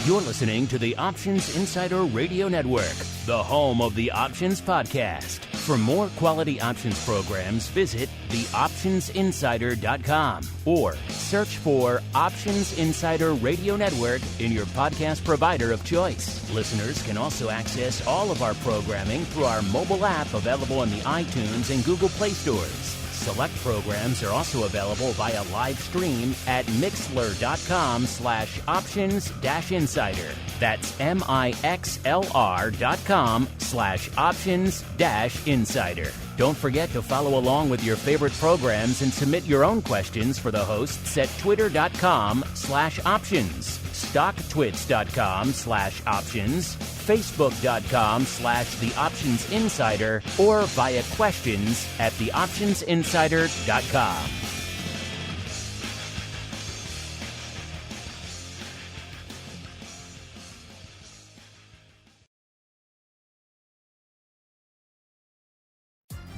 You're listening to the Options Insider Radio Network, the home of the Options Podcast. For more quality options programs, visit theoptionsinsider.com or search for Options Insider Radio Network in your podcast provider of choice. Listeners can also access all of our programming through our mobile app available in the iTunes and Google Play stores. Select programs are also available via live stream at mixlr.com/options-insider. That's mixlr.com/options-insider. Don't forget to follow along with your favorite programs and submit your own questions for the hosts at twitter.com/options, stocktwits.com/options, facebook.com/theoptionsinsider, or via questions at theoptionsinsider.com.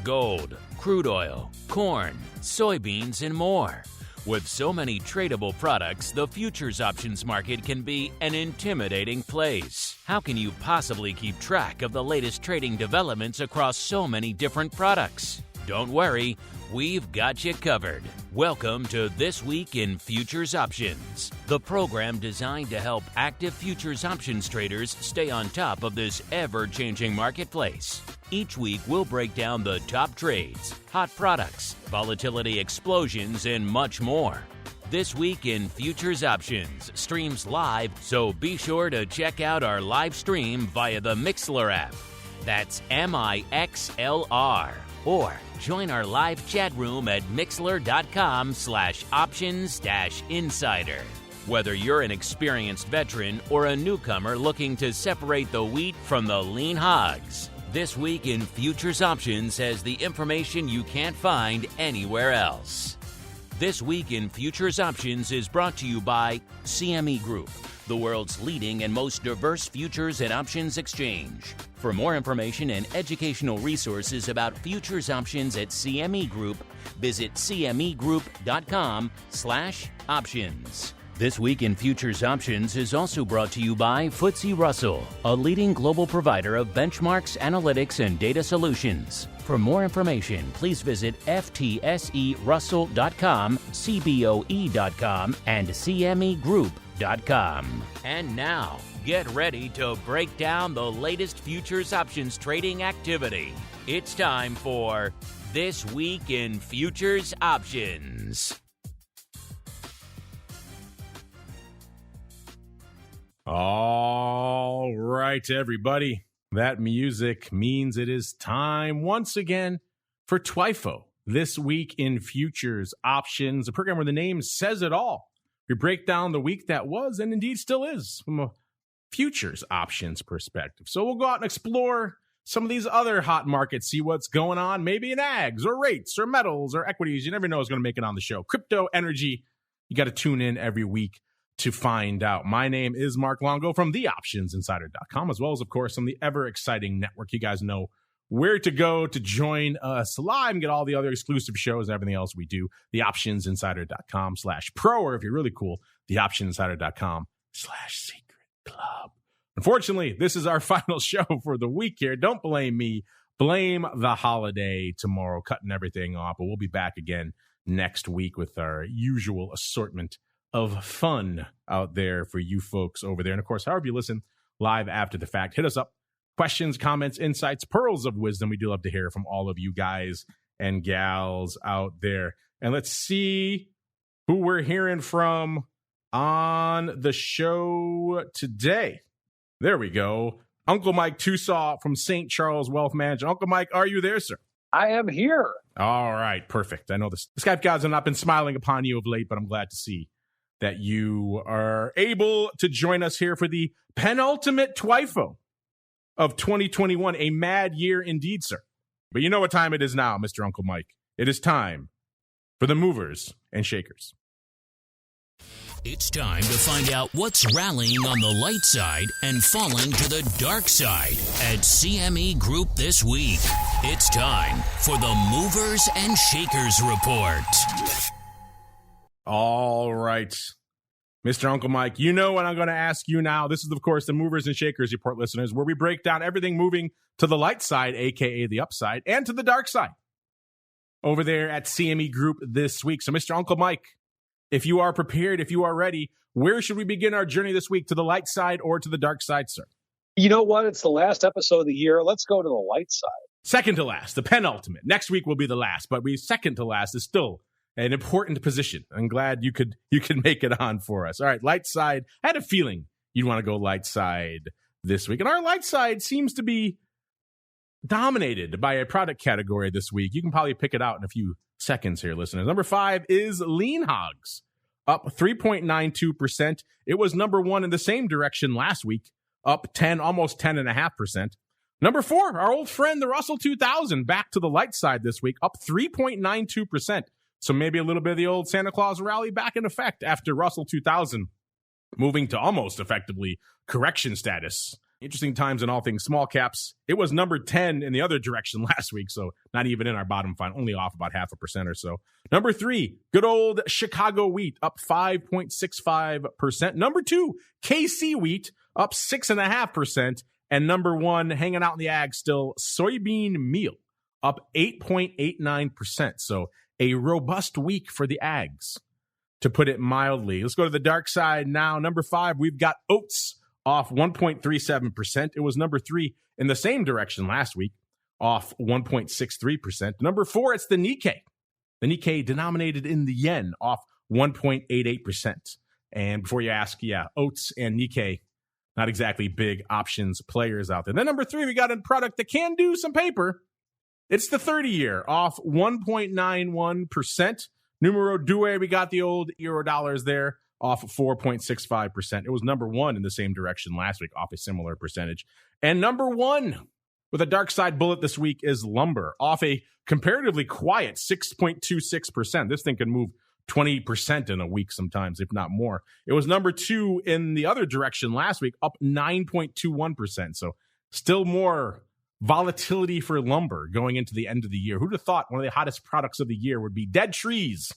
Gold, crude oil, corn, soybeans, and more. With so many tradable products, the futures options market can be an intimidating place. How can you possibly keep track of the latest trading developments across so many different products? Don't worry, we've got you covered. Welcome to This Week in Futures Options, the program designed to help active futures options traders stay on top of this ever-changing marketplace. Each week, we'll break down the top trades, hot products, volatility explosions, and much more. This Week in Futures Options streams live, so be sure to check out our live stream via the Mixlr app. That's MIXLR. Or join our live chat room at mixlr.com/options-insider. Whether you're an experienced veteran or a newcomer looking to separate the wheat from the lean hogs, This Week in Futures Options has the information you can't find anywhere else. This Week in Futures Options is brought to you by CME Group, the world's leading and most diverse futures and options exchange. For more information and educational resources about futures options at CME Group, visit cmegroup.com/options. This Week in Futures Options is also brought to you by FTSE Russell, a leading global provider of benchmarks, analytics, and data solutions. For more information, please visit ftserussell.com, cboe.com, and cmegroup.com. And now, get ready to break down the latest futures options trading activity. It's time for This Week in Futures Options. All right, everybody. That music means it is time once again for TWIFO, This Week in Futures Options, a program where the name says it all. We break down the week that was and indeed still is from a futures options perspective. So we'll go out and explore some of these other hot markets, see what's going on, maybe in ags or rates or metals or equities. You never know who's going to make it on the show. Crypto, energy, you got to tune in every week to find out. My name is Mark Longo from theoptionsinsider.com, as well as, of course, on the ever-exciting network. You guys know where to go to join us live and get all the other exclusive shows and everything else we do. Theoptionsinsider.com/pro, or if you're really cool, theoptioninsider.com/secret club. Unfortunately, this is our final show for the week here. Don't blame me. Blame the holiday tomorrow, cutting everything off. But we'll be back again next week with our usual assortment of fun out there for you folks over there. And of course, however you listen live after the fact, hit us up. Questions, comments, insights, pearls of wisdom. We do love to hear from all of you guys and gals out there. And let's see who we're hearing from on the show today. There we go. Uncle Mike TOSAW from St. Charles Wealth Management. Uncle Mike, are you there, sir? I am here. All right, perfect. I know the Skype gods have not been smiling upon you of late, but I'm glad to see that you are able to join us here for the penultimate TWIFO of 2021. A mad year indeed, sir. But you know what time it is now, Mr. Uncle Mike. It is time for the movers and shakers. It's time to find out what's rallying on the light side and falling to the dark side at CME Group this week. It's time for the Movers and Shakers Report. All right. Mr. Uncle Mike, you know what I'm going to ask you now. This is, of course, the Movers and Shakers Report, listeners, where we break down everything moving to the light side, a.k.a. the upside, and to the dark side over there at CME Group this week. So, Mr. Uncle Mike, if you are prepared, if you are ready, where should we begin our journey this week? To the light side or to the dark side, sir? You know what? It's the last episode of the year. Let's go to the light side. Second to last, the penultimate. Next week will be the last, but second to last is still an important position. I'm glad you could make it on for us. All right, light side. I had a feeling you'd want to go light side this week. And our light side seems to be dominated by a product category this week. You can probably pick it out in a few seconds here, listeners. Number 5 is lean hogs, up 3.92%. It was number 1 in the same direction last week, up almost 10.5%. Number 4, our old friend, the Russell 2000, back to the light side this week, up 3.92%. So maybe a little bit of the old Santa Claus rally back in effect after Russell 2000 moving to almost effectively correction status. Interesting times in all things small caps. It was number 10 in the other direction last week, so not even in our bottom five, only off about 0.5% or so. Number 3, good old Chicago wheat, up 5.65%. Number 2, KC wheat, up 6.5%. And number 1, hanging out in the ag still, soybean meal, up 8.89%. So a robust week for the ags, to put it mildly. Let's go to the dark side now. Number 5, we've got oats, off 1.37%. It was number 3 in the same direction last week, off 1.63%. Number 4, it's the Nikkei. The Nikkei denominated in the yen, off 1.88%. And before you ask, oats and Nikkei, not exactly big options players out there. Then number 3, we got a product that can do some paper. It's the 30-year, off 1.91%. Numero due, we got the old euro dollars there, off 4.65%. It was number 1 in the same direction last week, off a similar percentage. And number 1 with a dark side bullet this week is lumber, off a comparatively quiet 6.26%. This thing can move 20% in a week sometimes, if not more. It was number 2 in the other direction last week, up 9.21%. So still more volatility for lumber going into the end of the year. Who'd have thought one of the hottest products of the year would be dead trees?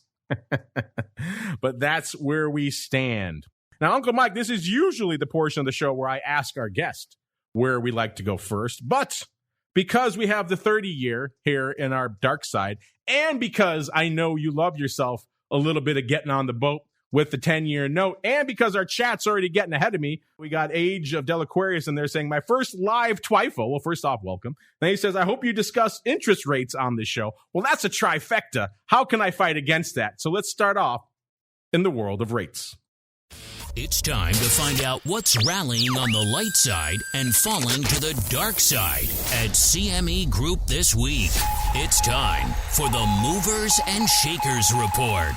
But that's where we stand. Now, Uncle Mike, this is usually the portion of the show where I ask our guest where we like to go first. But because we have the 30-year here in our dark side, and because I know you love yourself a little bit of getting on the boat with the 10-year note, and because our chat's already getting ahead of me, we got Age of Delaquarius in there saying, my first live TWIFO. Well, first off, welcome. Then he says, I hope you discuss interest rates on this show. Well, that's a trifecta. How can I fight against that? So let's start off in the world of rates. It's time to find out what's rallying on the light side and falling to the dark side at CME Group this week. It's time for the Movers and Shakers Report.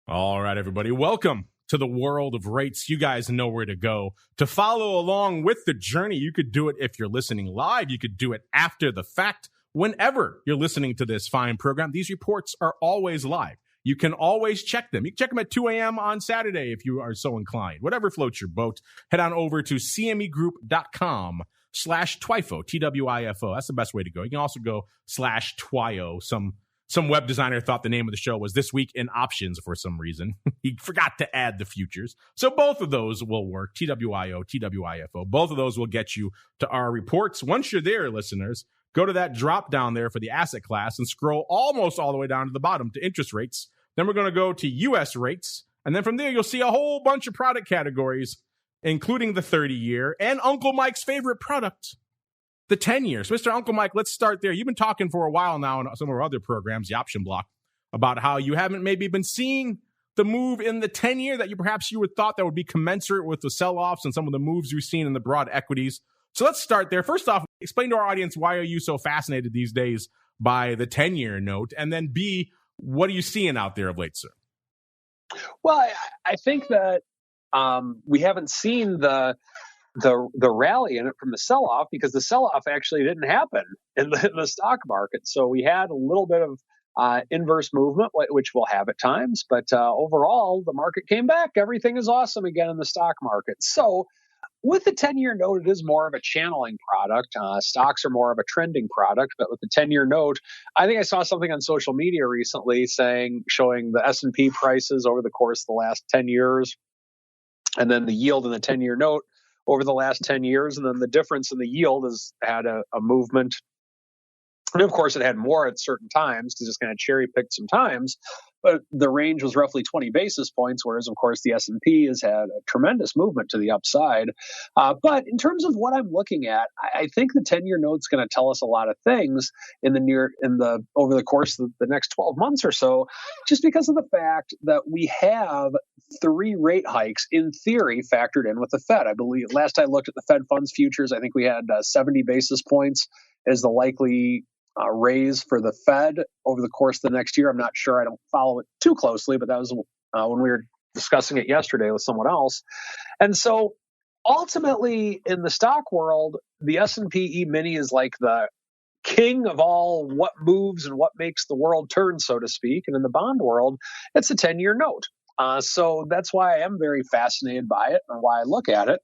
All right, everybody. Welcome to the world of rates. You guys know where to go to follow along with the journey. You could do it if you're listening live. You could do it after the fact. Whenever you're listening to this fine program, these reports are always live. You can always check them. You can check them at 2 a.m. on Saturday if you are so inclined. Whatever floats your boat, head on over to cmegroup.com/TWIFO, TWIFO. That's the best way to go. You can also go /TWIO. Some web designer thought the name of the show was This Week in Options for some reason. He forgot to add the futures. So both of those will work, TWIO, TWIFO. Both of those will get you to our reports. Once you're there, listeners, go to that drop down there for the asset class and scroll almost all the way down to the bottom to interest rates. Then we're going to go to U.S. rates. And then from there, you'll see a whole bunch of product categories, including the 30-year and Uncle Mike's favorite product, the 10 years. Mr. Uncle Mike, let's start there. You've been talking for a while now in some of our other programs, the option block, about how you haven't maybe been seeing the move in the 10-year that you would thought that would be commensurate with the sell-offs and some of the moves we've seen in the broad equities. So let's start there. First off, explain to our audience, why are you so fascinated these days by the 10-year note? And then B, what are you seeing out there of late, sir? Well, I think that we haven't seen the rally in it from the sell-off, because the sell-off actually didn't happen in the stock market. So we had a little bit of inverse movement, which we'll have at times. But overall, the market came back. Everything is awesome again in the stock market. So with the 10-year note, it is more of a channeling product. Stocks are more of a trending product, but with the 10-year note, I think I saw something on social media recently showing the S&P prices over the course of the last 10 years, and then the yield in the 10-year note over the last 10 years, and then the difference in the yield has had a movement. And of course, it had more at certain times because it's kind of cherry picked some times, but the range was roughly 20 basis points, whereas, of course, the S&P has had a tremendous movement to the upside. But in terms of what I'm looking at, I think the 10-year note's going to tell us a lot of things over the course of the next 12 months or so, just because of the fact that we have 3 rate hikes in theory factored in with the Fed. I believe last I looked at the Fed funds futures, I think we had 70 basis points as the likely raise for the Fed over the course of the next year. I'm not sure. I don't follow it too closely, but that was when we were discussing it yesterday with someone else. And so ultimately in the stock world, the S&P E-mini is like the king of all what moves and what makes the world turn, so to speak. And in the bond world, it's a 10-year note. So that's why I am very fascinated by it and why I look at it,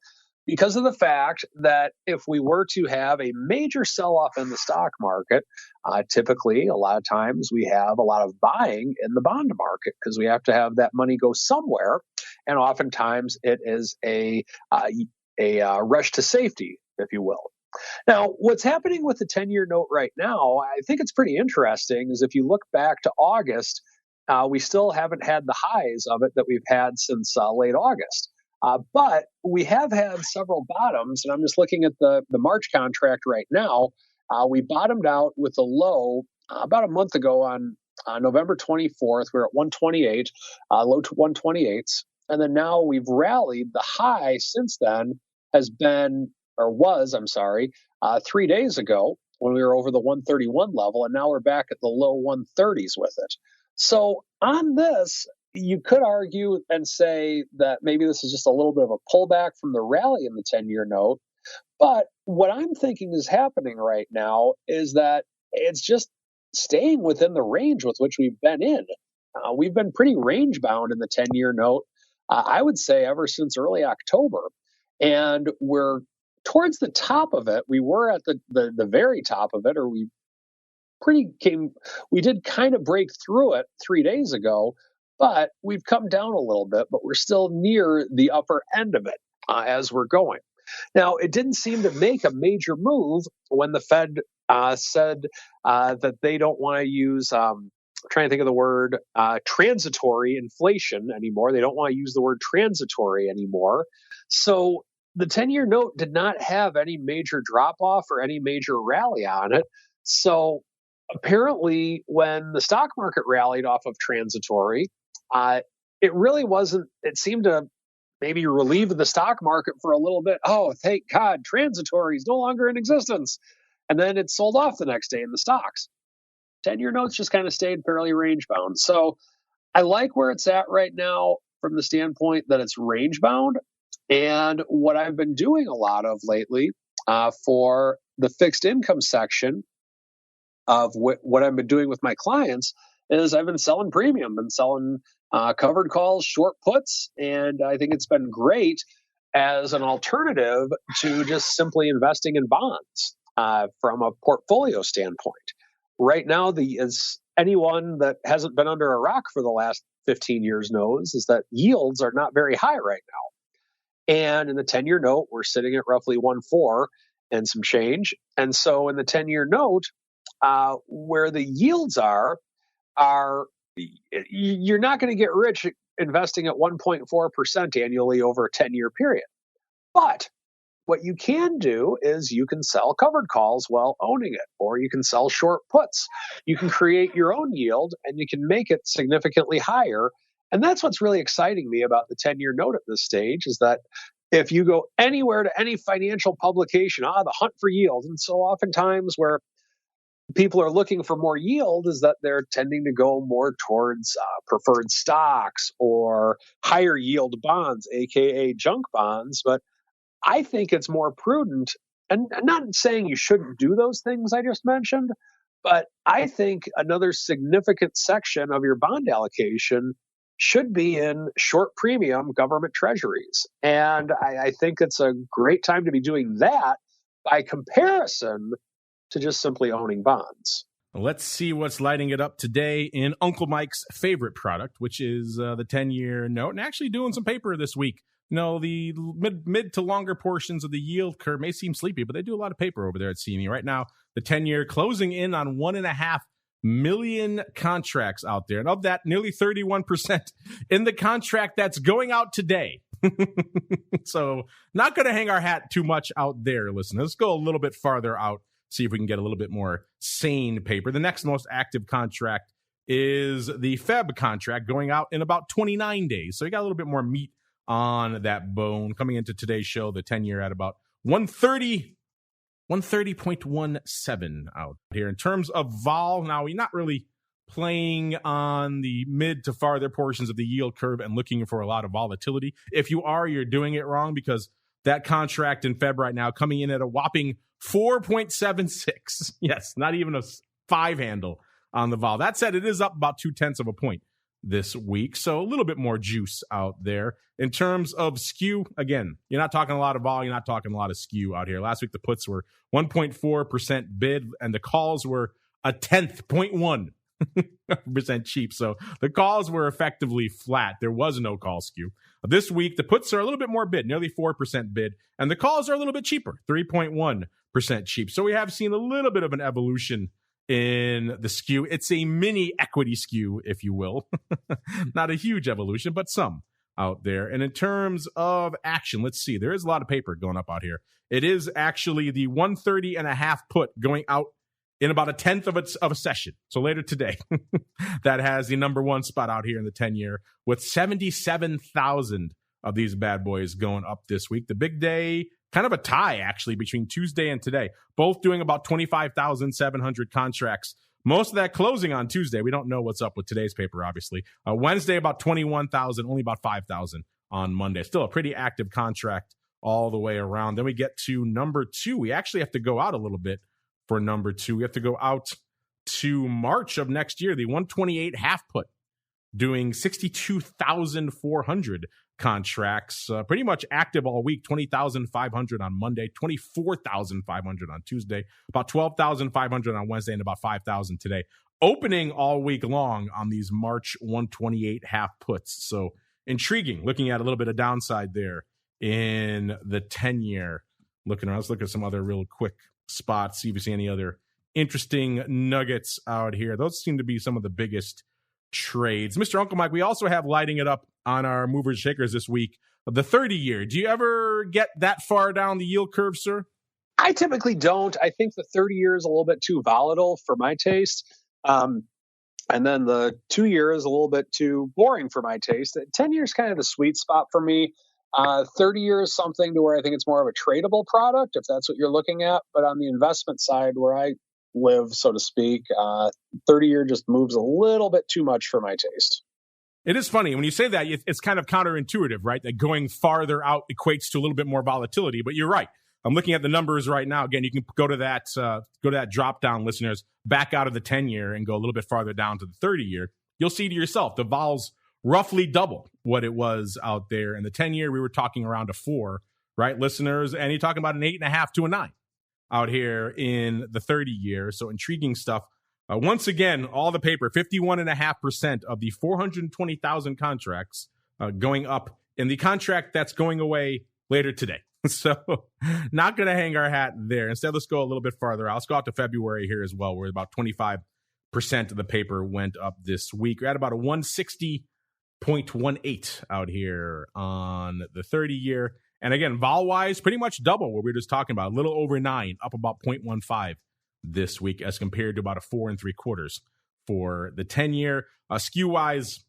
because of the fact that if we were to have a major sell-off in the stock market, typically a lot of times we have a lot of buying in the bond market because we have to have that money go somewhere, and oftentimes it is a rush to safety, if you will. Now, what's happening with the 10-year note right now, I think it's pretty interesting, is if you look back to August, we still haven't had the highs of it that we've had since late August. But we have had several bottoms, and I'm just looking at the March contract right now. We bottomed out with a low about a month ago on November 24th. We're at 128, low to 128s. And then now we've rallied. The high since then was 3 days ago when we were over the 131 level, and now we're back at the low 130s with it. So on this, you could argue and say that maybe this is just a little bit of a pullback from the rally in the 10-year note. But what I'm thinking is happening right now is that it's just staying within the range with which we've been in. We've been pretty range bound in the 10-year note, I would say, ever since early October. And we're towards the top of it. We were at the very top of it, or we did kind of break through it 3 days ago. But we've come down a little bit, but we're still near the upper end of it as we're going. Now, it didn't seem to make a major move when the Fed said that they don't want to use, I'm trying to think of the word, transitory inflation anymore. They don't want to use the word transitory anymore. So the 10-year note did not have any major drop-off or any major rally on it. So apparently when the stock market rallied off of transitory, it really wasn't, it seemed to maybe relieve the stock market for a little bit. Oh, thank God, transitory is no longer in existence. And then it sold off the next day in the stocks. 10-year notes just kind of stayed fairly range bound. So I like where it's at right now from the standpoint that it's range bound. And what I've been doing a lot of lately for the fixed income section of what I've been doing with my clients is I've been selling premium, been selling covered calls, short puts, and I think it's been great as an alternative to just simply investing in bonds from a portfolio standpoint. Right now, as anyone that hasn't been under a rock for the last 15 years knows, is that yields are not very high right now. And in the 10-year note, we're sitting at roughly 1.4 and some change. And so in the 10-year note, where the yields are you're not going to get rich investing at 1.4% annually over a 10-year period. But what you can do is you can sell covered calls while owning it, or you can sell short puts. You can create your own yield and you can make it significantly higher. And that's what's really exciting me about the 10-year note at this stage, is that if you go anywhere to any financial publication, the hunt for yield. And so oftentimes where people are looking for more yield is that they're tending to go more towards preferred stocks or higher yield bonds, aka junk bonds. But I think it's more prudent, and I'm not saying you shouldn't do those things I just mentioned, but I think another significant section of your bond allocation should be in short premium government treasuries. And I think it's a great time to be doing that by comparison to just simply owning bonds. Let's see what's lighting it up today in Uncle Mike's favorite product, which is the 10-year note, and actually doing some paper this week. You know, the mid to longer portions of the yield curve may seem sleepy, but they do a lot of paper over there at CME. Right now, the 10-year closing in on 1.5 million contracts out there. And of that, nearly 31% in the contract that's going out today. So not going to hang our hat too much out there, listeners. Let's go a little bit farther out, see if we can get a little bit more sane paper. The next most active contract is the Feb contract going out in about 29 days. So you got a little bit more meat on that bone. Coming into today's show, the 10-year at about 130.17 out here. In terms of vol, now we're not really playing on the mid to farther portions of the yield curve and looking for a lot of volatility. If you are, you're doing it wrong, because that contract in Feb right now coming in at a whopping 4.76. Yes, not even a 5 handle on the vol. That said, it is up about 0.2 of a point this week, so a little bit more juice out there. In terms of skew, again, you're not talking a lot of vol, you're not talking a lot of skew out here. Last week, the puts were 1.4% bid, and the calls were 0.1% cheap. So the calls were effectively flat. There was no call skew. This week, the puts are a little bit more bid, nearly 4% bid, and the calls are a little bit cheaper, 3.1% cheap. So we have seen a little bit of an evolution in the skew. It's a mini equity skew, if you will. Not a huge evolution, but some out there. And in terms of action, let's see. There is a lot of paper going up out here. It is actually the 130.5 put going out in about 1/10 of a session. So later today, that has the number one spot out here in the 10-year with 77,000 of these bad boys going up this week. The big day, kind of a tie, actually, between Tuesday and today, both doing about 25,700 contracts. Most of that closing on Tuesday. We don't know what's up with today's paper, obviously. Wednesday, about 21,000, only about 5,000 on Monday. Still a pretty active contract all the way around. Then we get to number 2. We actually have to go out a little bit for number 2. We have to go out to March of next year, the 128 half put, doing 62,400 contracts, pretty much active all week. 20,500 on Monday, 24,500 on Tuesday, about 12,500 on Wednesday, and about 5,000 today. Opening all week long on these March 128 half puts. So intriguing, looking at a little bit of downside there in the 10-year. Looking around, let's look at some other real quick spots, see if we see any other interesting nuggets out here. Those seem to be some of the biggest trades. Mr. Uncle Mike, we also have lighting it up on our movers and shakers this week, the 30-year. Do you ever get that far down the yield curve, sir? I typically don't. I think the 30-year is a little bit too volatile for my taste. And then the 2-year is a little bit too boring for my taste. 10-year is kind of the sweet spot for me. 30-year is something to where I think it's more of a tradable product, if that's what you're looking at. But on the investment side, where I live, so to speak, 30-year just moves a little bit too much for my taste. It is funny. When you say that, it's kind of counterintuitive, right? That going farther out equates to a little bit more volatility. But you're right. I'm looking at the numbers right now. Again, you can go to that drop down, listeners, back out of the 10-year and go a little bit farther down to the 30-year. You'll see to yourself, the vol's roughly double what it was out there. In the 10-year, we were talking around a 4, right, listeners? And you're talking about an 8.5 to a 9 out here in the 30-year. So intriguing stuff. Once again, all the paper, 51.5% of the 420,000 contracts going up in the contract that's going away later today. So not going to hang our hat there. Instead, let's go a little bit farther out. Let's go out to February here as well, where about 25% of the paper went up this week. We're at about a 160.18 out here on the 30-year. And again, vol-wise, pretty much double what we were just talking about. A little over 9, up about 0.15 this week as compared to about a 4 3/4 for the 10-year. Skew-wise,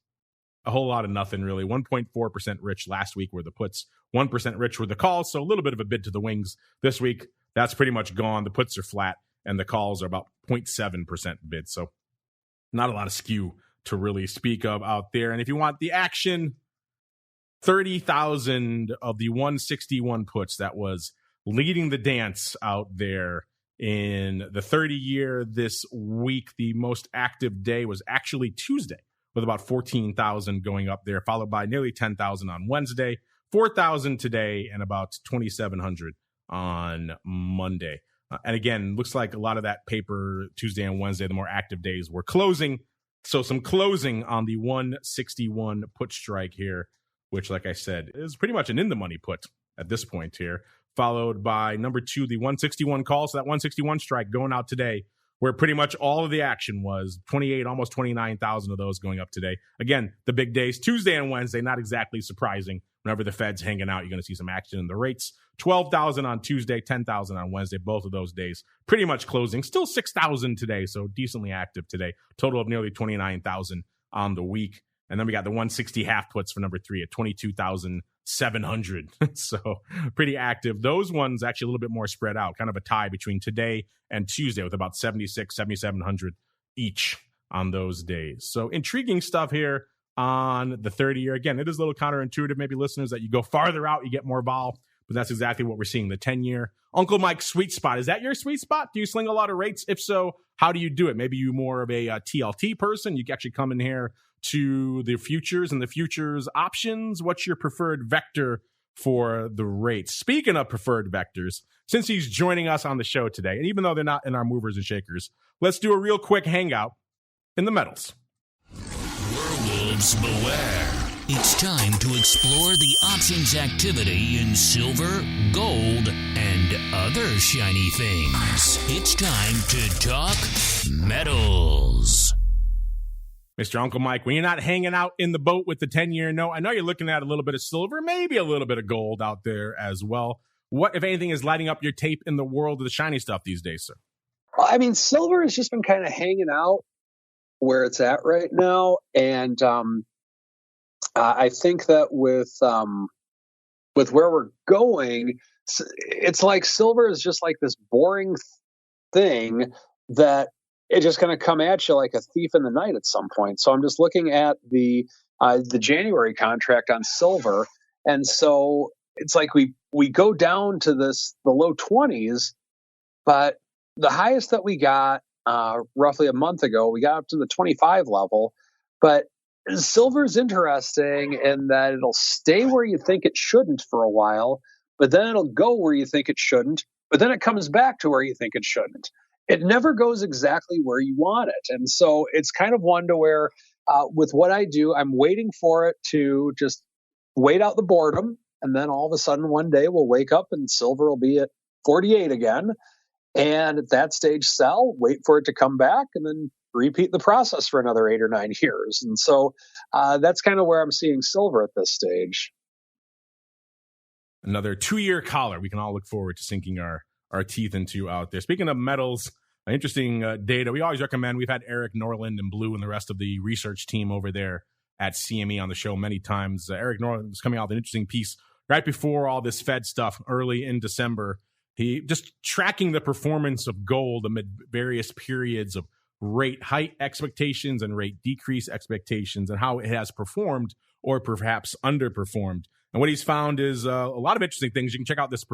a whole lot of nothing, really. 1.4% rich last week were the puts. 1% rich were the calls, so a little bit of a bid to the wings this week. That's pretty much gone. The puts are flat, and the calls are about 0.7% bid. So not a lot of skew to really speak of out there. And if you want the action, 30,000 of the 161 puts that was leading the dance out there in the 30-year this week. The most active day was actually Tuesday, with about 14,000 going up there, followed by nearly 10,000 on Wednesday, 4,000 today, and about 2,700 on Monday. And again, looks like a lot of that paper Tuesday and Wednesday, the more active days, were closing. So some closing on the 161 put strike here, which, like I said, is pretty much an in-the-money put at this point here, followed by number 2, the 161 call. So that 161 strike going out today, where pretty much all of the action was, 28, almost 29,000 of those going up today. Again, the big days, Tuesday and Wednesday, not exactly surprising. Whenever the Fed's hanging out, you're going to see some action in the rates. 12,000 on Tuesday, 10,000 on Wednesday, both of those days pretty much closing. Still 6,000 today, so decently active today. Total of nearly 29,000 on the week. And then we got the 160 half puts for number 3 at 22,700. So pretty active. Those ones actually a little bit more spread out, kind of a tie between today and Tuesday with about 76, 7,700 each on those days. So intriguing stuff here on the 30-year. Again, it is a little counterintuitive, maybe listeners, that you go farther out, you get more vol, but that's exactly what we're seeing. The 10-year Uncle Mike's sweet spot. Is that your sweet spot? Do you sling a lot of rates? If so, how do you do it? Maybe you more of a TLT person. You can actually come in here to the futures and the futures options. What's your preferred vector for the rates? Speaking of preferred vectors, since he's joining us on the show today, and even though they're not in our movers and shakers, let's do a real quick hangout in the metals. Werewolves beware. It's time to explore the options activity in silver, gold, and other shiny things. It's time to talk metals. Mr. Uncle Mike, when you're not hanging out in the boat with the 10-year note, I know you're looking at a little bit of silver, maybe a little bit of gold out there as well. What, if anything, is lighting up your tape in the world of the shiny stuff these days, sir? Well, I mean, silver has just been kind of hanging out where it's at right now. And I think that with where we're going, it's like silver is just like this boring thing that it's just going to come at you like a thief in the night at some point. So I'm just looking at the January contract on silver. And so it's like we go down to the low 20s, but the highest that we got roughly a month ago, we got up to the 25 level. But silver's interesting in that it'll stay where you think it shouldn't for a while, but then it'll go where you think it shouldn't, but then it comes back to where you think it shouldn't. It never goes exactly where you want it. And so it's kind of one to where with what I do, I'm waiting for it to just wait out the boredom. And then all of a sudden one day we'll wake up and silver will be at 48 again. And at that stage, sell, wait for it to come back, and then repeat the process for another 8 or 9 years. And so that's kind of where I'm seeing silver at this stage. Another 2-year collar we can all look forward to sinking our teeth into out there. Speaking of metals, interesting data we always recommend. We've had Eric Norland and Blue and the rest of the research team over there at CME on the show many times. Eric Norland was coming out with an interesting piece right before all this Fed stuff early in December. He just tracking the performance of gold amid various periods of rate hike expectations and rate decrease expectations and how it has performed or perhaps underperformed. And what he's found is a lot of interesting things. You can check out this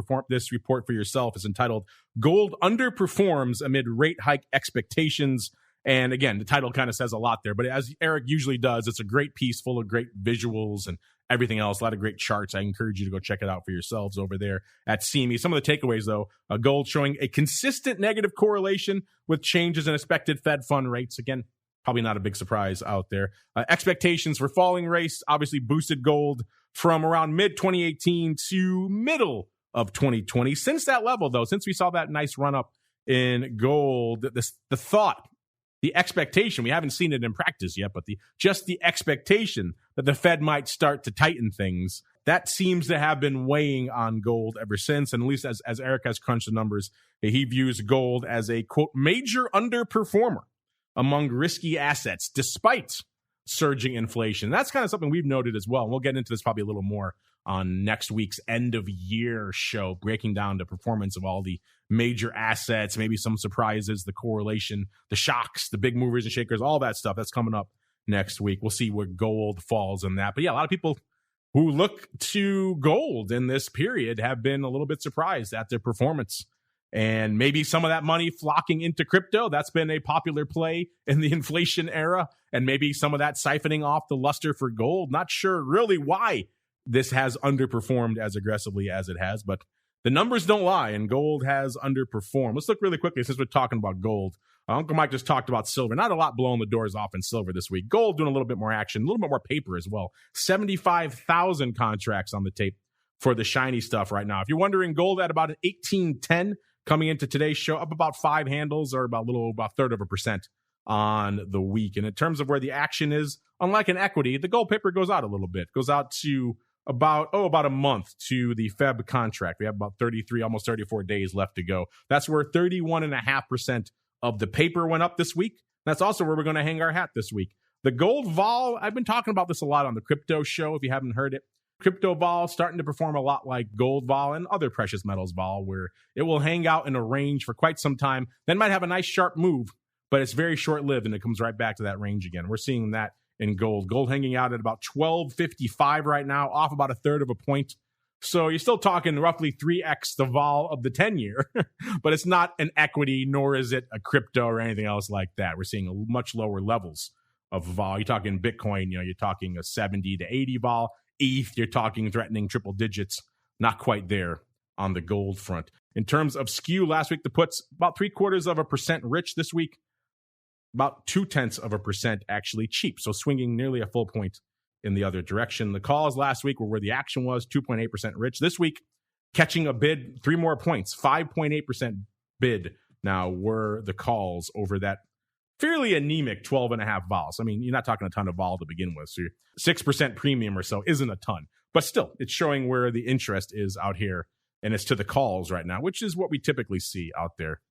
report for yourself. It's entitled Gold Underperforms Amid Rate Hike Expectations. And again, the title kind of says a lot there, but as Eric usually does, it's a great piece full of great visuals and everything else, a lot of great charts. I encourage you to go check it out for yourselves over there at CME. Some of the takeaways, though, gold showing a consistent negative correlation with changes in expected Fed fund rates. Again, probably not a big surprise out there. Expectations for falling rates obviously boosted gold from around mid-2018 to middle of 2020. Since that level, though, since we saw that nice run-up in gold, the thought, the expectation, we haven't seen it in practice yet, but just the expectation that the Fed might start to tighten things, that seems to have been weighing on gold ever since. And at least as Eric has crunched the numbers, he views gold as a, quote, major underperformer among risky assets, despite surging inflation. That's kind of something we've noted as well. And we'll get into this probably a little more on next week's end of year show, breaking down the performance of all the major assets, maybe some surprises, the correlation, the shocks, the big movers and shakers, all that stuff that's coming up next week. We'll see where gold falls in that. But yeah, a lot of people who look to gold in this period have been a little bit surprised at their performance. and maybe some of that money flocking into crypto. That's been a popular play in the inflation era, and maybe some of that siphoning off the luster for gold. Not sure really why this has underperformed as aggressively as it has, but the numbers don't lie, and gold has underperformed. Let's look really quickly since we're talking about gold. Uncle Mike just talked about silver. Not a lot blowing the doors off in silver this week. Gold doing a little bit more action, a little bit more paper as well. 75,000 contracts on the tape for the shiny stuff right now. If you're wondering, gold at about an 1810 coming into today's show, up about 5 handles or about a little over 1/3% on the week. And in terms of where the action is, unlike an equity, the gold paper goes out a little bit. Goes out to about a month to the Feb contract. We have about 33, almost 34 days left to go. That's where 31.5% of the paper went up this week. That's also where we're going to hang our hat this week. The gold vol, I've been talking about this a lot on the crypto show if you haven't heard it. Crypto vol starting to perform a lot like gold vol and other precious metals vol, where it will hang out in a range for quite some time, then might have a nice sharp move, but it's very short-lived and it comes right back to that range again. We're seeing that in gold. Gold hanging out at about 12.55 right now, off about 1/3 of a point. So you're still talking roughly 3x the vol of the 10-year, but it's not an equity, nor is it a crypto or anything else like that. We're seeing much lower levels of vol. You're talking Bitcoin, you're talking a 70 to 80 vol. ETH, you're talking threatening triple digits. Not quite there on the gold front. In terms of skew, last week the puts about 0.75% rich. This week, about 0.2% actually cheap. So swinging nearly a full point in the other direction. The calls last week were where the action was, 2.8% rich. This week, catching a bid, 3 more points, 5.8% bid now were the calls over that fairly anemic 12.5 vols. I mean, you're not talking a ton of vol to begin with, so 6% premium or so isn't a ton. But still, it's showing where the interest is out here, and it's to the calls right now, which is what we typically see out there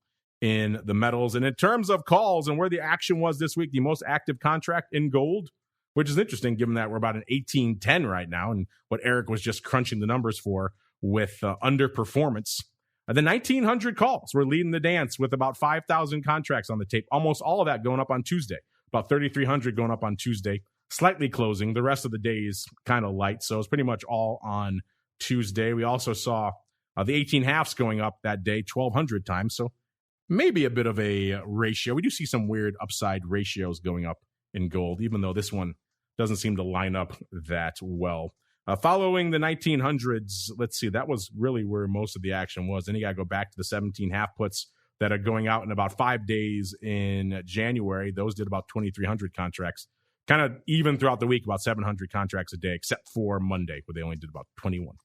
in the metals. And in terms of calls and where the action was this week, the most active contract in gold, which is interesting given that we're about an 1810 right now, and what Eric was just crunching the numbers for with underperformance. The 1900 calls were leading the dance with about 5,000 contracts on the tape. Almost all of that going up on Tuesday. About 3,300 going up on Tuesday. Slightly closing. The rest of the day is kind of light, so it's pretty much all on Tuesday. We also saw the 18 halves going up that day 1,200 times, so maybe a bit of a ratio. We do see some weird upside ratios going up in gold, even though this one doesn't seem to line up that well. Following the 1900s, let's see, that was really where most of the action was. Then you got to go back to the 17 half puts that are going out in about 5 days in January. Those did about 2,300 contracts. Kind of even throughout the week, about 700 contracts a day, except for Monday, where they only did about 21.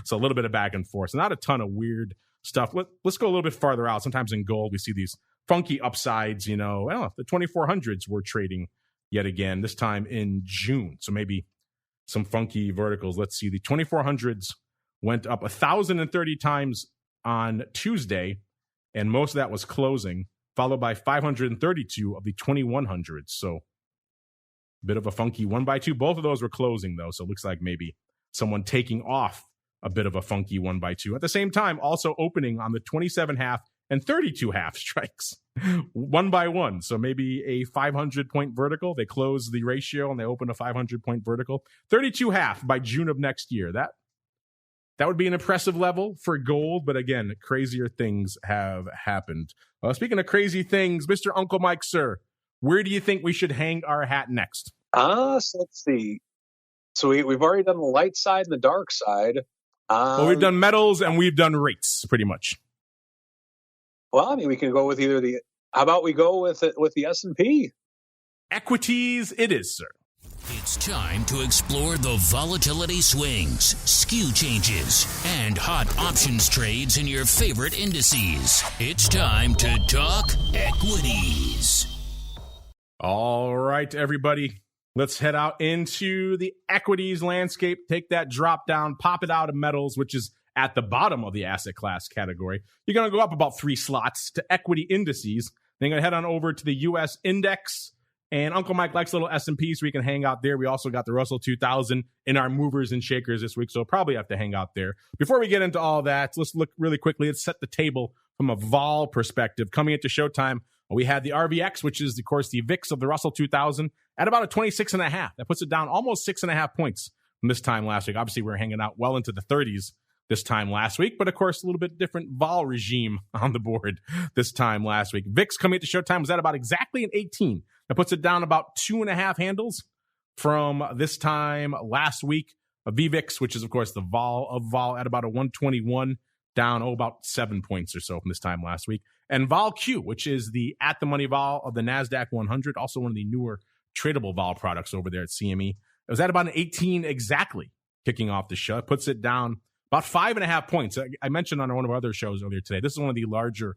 So a little bit of back and forth. So not a ton of weird stuff. Let's go a little bit farther out. Sometimes in gold, we see these funky upsides, the 2400s were trading yet again, this time in June. So maybe some funky verticals. Let's see. The 2400s went up 1,030 times on Tuesday, and most of that was closing, followed by 532 of the 2100s. So a bit of a funky 1x2. Both of those were closing, though, so it looks like maybe someone taking off a bit of a funky 1x2. At the same time, also opening on the 27 half and 32 half strikes, 1 by 1. So maybe a 500-point vertical. They close the ratio and they open a 500-point vertical. 32 half by June of next year. That would be an impressive level for gold, but again, crazier things have happened. Speaking of crazy things, Mr. Uncle Mike, sir, where do you think we should hang our hat next? So let's see. So we've already done the light side and the dark side. Well, we've done metals and we've done rates, pretty much. Well, I mean, we can go with either the. How about we go with the S&P? Equities, it is, sir. It's time to explore the volatility swings, skew changes, and hot options trades in your favorite indices. It's time to talk equities. All right, everybody. Let's head out into the equities landscape. Take that drop down, pop it out of metals, which is at the bottom of the asset class category. You're going to go up about 3 slots to equity indices. Then you're going to head on over to the U.S. index. And Uncle Mike likes a little S&P, so we can hang out there. We also got the Russell 2000 in our movers and shakers this week, so probably have to hang out there. Before we get into all that, let's look really quickly. Let's set the table from a vol perspective. Coming into showtime, we had the RVX, which is, of course, the VIX of the Russell 2000, at about a 26.5. That puts it down almost 6.5 points from this time last week. Obviously, we were hanging out well into the 30s this time last week, but of course, a little bit different vol regime on the board this time last week. VIX coming into showtime was at about exactly an 18. That puts it down about 2.5 handles from this time last week. A VVIX, which is, of course, the vol of vol, at about a 121, down, about 7 points or so from this time last week. And vol Q, which is the at-the-money vol of the NASDAQ 100, also one of the newer tradable vol products over there at CME. It was at about an 18 exactly kicking off the show. It puts it down about 5.5 points. I mentioned on one of our other shows earlier today, this is one of the larger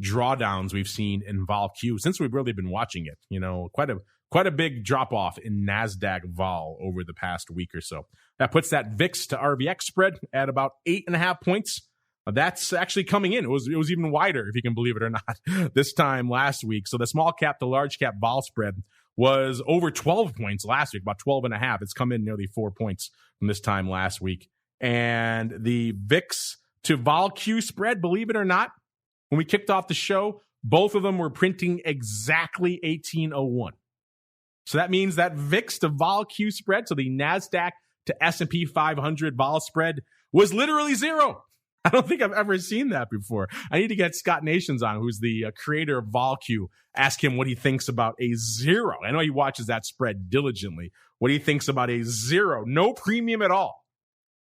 drawdowns we've seen in vol Q since we've really been watching it. You know, quite a big drop off in NASDAQ vol over the past week or so. That puts that VIX to RVX spread at about 8.5 points. That's actually coming in. It was even wider, if you can believe it or not, this time last week. So the small cap to large cap vol spread was over 12 points last week, about 12.5. It's come in nearly 4 points from this time last week. And the VIX to vol Q spread, believe it or not, when we kicked off the show, both of them were printing exactly 1801. So that means that VIX to vol Q spread, so the NASDAQ to S&P 500 vol spread, was literally zero. I don't think I've ever seen that before. I need to get Scott Nations on, who's the creator of VolQ. Ask him what he thinks about a zero. I know he watches that spread diligently. What he thinks about a zero, no premium at all,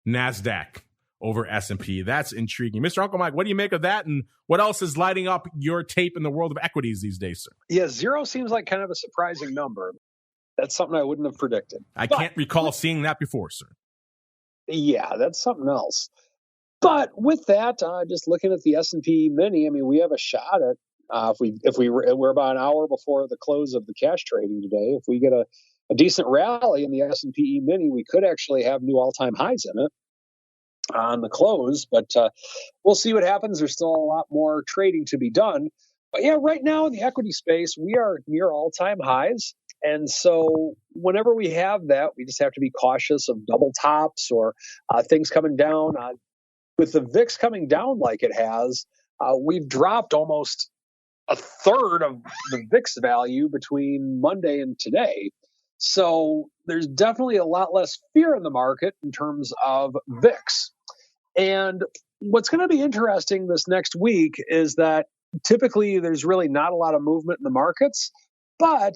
NASDAQ over S&P. That's intriguing. Mr. Uncle Mike, what do you make of that? And what else is lighting up your tape in the world of equities these days, sir? Yeah, zero seems like kind of a surprising number. That's something I wouldn't have predicted. I can't recall seeing that before, sir. Yeah, that's something else. But with that, just looking at the S&P Mini, I mean, we have a shot at we're about an hour before the close of the cash trading today. If we get a decent rally in the S&P Mini, we could actually have new all-time highs in it on the close. But we'll see what happens. There's still a lot more trading to be done. But yeah, right now in the equity space, we are near all-time highs. And so whenever we have that, we just have to be cautious of double tops or things coming down. With the VIX coming down like it has, we've dropped almost a third of the VIX value between Monday and today. So there's definitely a lot less fear in the market in terms of VIX. And what's going to be interesting this next week is that typically there's really not a lot of movement in the markets, but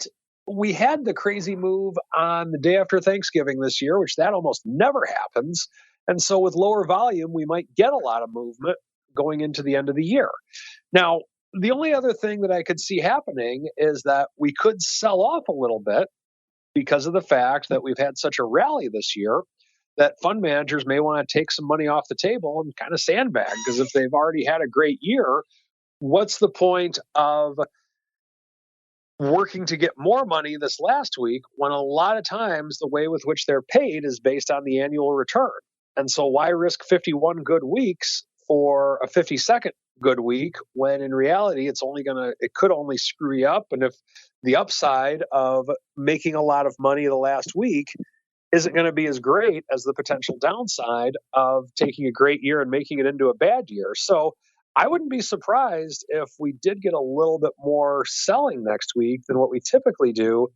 we had the crazy move on the day after Thanksgiving this year, which that almost never happens. And so with lower volume, we might get a lot of movement going into the end of the year. Now, the only other thing that I could see happening is that we could sell off a little bit because of the fact that we've had such a rally this year that fund managers may want to take some money off the table and kind of sandbag, because if they've already had a great year, what's the point of working to get more money this last week when a lot of times the way with which they're paid is based on the annual return? And so why risk 51 good weeks for a 52nd good week when in reality it could only screw you up? And if the upside of making a lot of money the last week isn't going to be as great as the potential downside of taking a great year and making it into a bad year. So I wouldn't be surprised if we did get a little bit more selling next week than what we typically do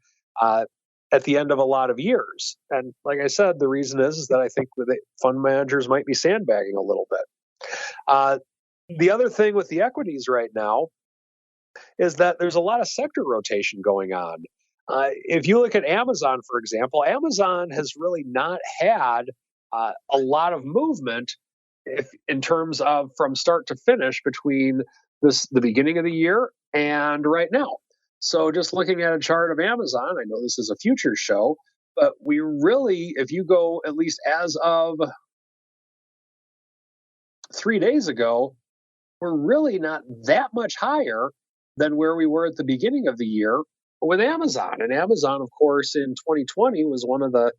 at the end of a lot of years. And like I said, the reason is that I think fund managers might be sandbagging a little bit. The other thing with the equities right now is that there's a lot of sector rotation going on. If you look at Amazon, for example, Amazon has really not had a lot of movement in terms of from start to finish between the beginning of the year and right now. So just looking at a chart of Amazon, I know this is a futures show, but we really, if you go at least as of 3 days ago, we're really not that much higher than where we were at the beginning of the year with Amazon. And Amazon, of course, in 2020 was one of the